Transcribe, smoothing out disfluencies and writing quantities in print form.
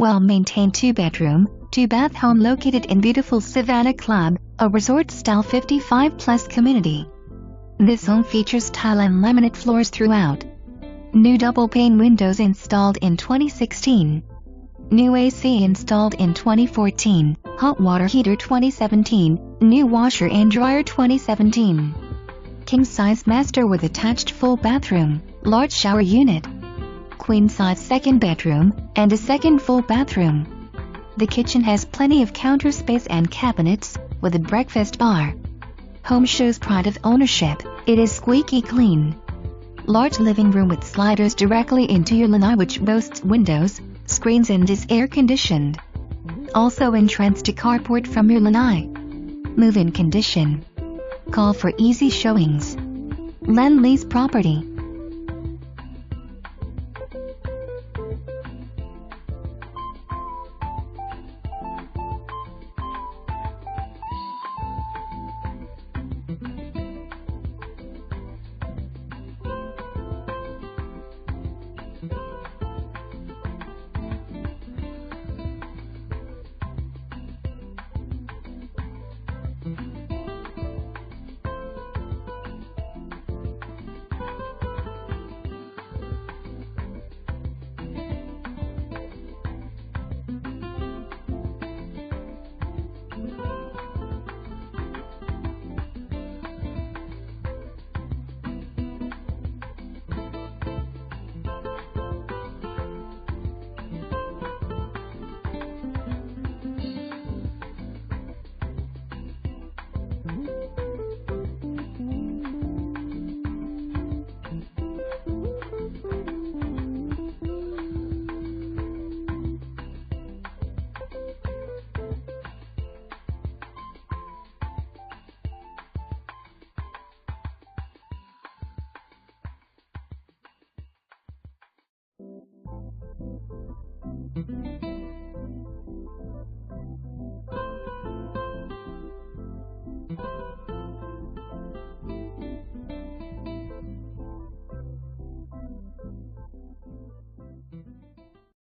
Well-maintained 2-bedroom, 2-bath home located in beautiful Savanna Club, a resort-style 55-plus community. This home features tile and laminate floors throughout. New double-pane windows installed in 2016. New AC installed in 2014, hot water heater 2017, new washer and dryer 2017. King-size master with attached full bathroom, large shower unit. Queen-size second bedroom, and a second full bathroom. The kitchen has plenty of counter space and cabinets, with a breakfast bar. Home shows pride of ownership, it is squeaky clean. Large living room with sliders directly into your lanai, which boasts windows, screens and is air-conditioned. Also entrance to carport from your lanai. Move-in condition. Call for easy showings. Lease property.